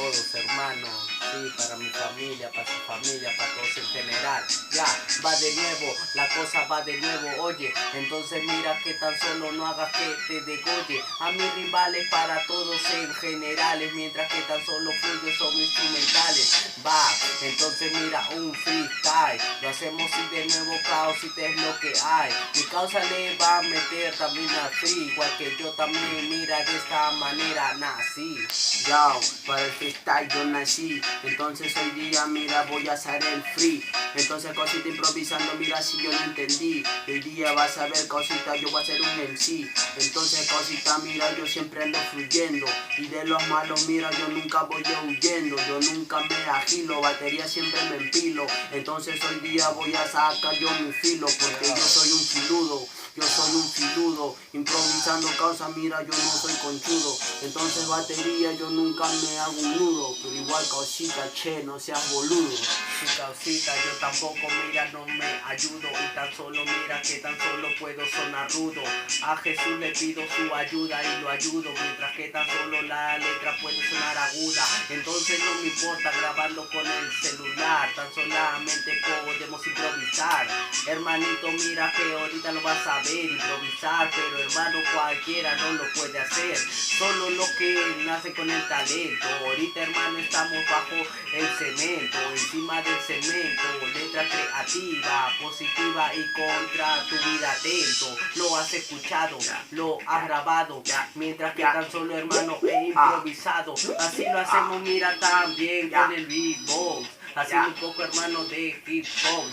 todos, hermano. Sí, para mi familia, para su familia, para todos en general. Ya, va de nuevo, la cosa va de nuevo, oye. Entonces mira que tan solo no hagas que te degolle. A mis rivales para todos en generales, mientras que tan solo fluyo son instrumentales. Va, entonces mira un freestyle. Lo hacemos y de nuevo caos y te es lo que hay. Mi causa le va a meter también a free, igual que yo también, mira, de esta manera nací. Yo, para el freestyle yo nací. Entonces hoy día, mira, voy a hacer el free. Entonces cosita improvisando, mira si yo no entendí. Hoy día vas a ver cosita, yo voy a hacer un MC. Entonces cosita, mira, yo siempre ando fluyendo. Y de los malos, mira, yo nunca voy huyendo. Yo nunca me agilo, batería siempre me empilo. Entonces hoy día voy a sacar yo mi filo, porque yo soy un filudo. Yo soy un filudo, improvisando causa, mira, yo no soy conchudo. Entonces batería yo nunca me hago un nudo, pero igual causita, che, no seas boludo. Su causita, yo tampoco, mira, no me ayudo. Y tan solo, mira, que tan solo puedo sonar rudo. A Jesús le pido su ayuda y lo ayudo, mientras que tan solo la letra puede sonar aguda. Entonces no me importa grabarlo con el celular, tan solamente podemos improvisar. Hermanito, mira que ahorita lo vas a ver improvisar, pero hermano, cualquiera no lo puede hacer, solo lo que nace con el talento. Ahorita, hermano, estamos bajo el cemento, encima del cemento, letra creativa, positiva y contra tu vida atento. Lo has escuchado, lo has grabado, mientras que tan solo, hermano, he improvisado. Así lo hacemos, mira, también con el beatbox, haciendo un poco, hermano, de hip hop.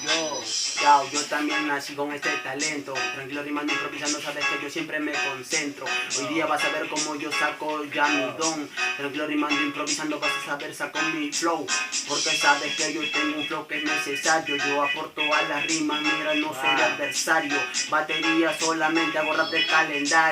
Yo también nací con este talento, tranquilo rimando, improvisando, sabes que yo siempre me concentro. Hoy día vas a ver cómo yo saco ya mi don, tranquilo rimando, improvisando, vas a saber saco mi flow, porque sabes que yo tengo un flow que es necesario. Yo aporto a las rimas, mira, no soy adversario, batería solamente hago rap de calendario.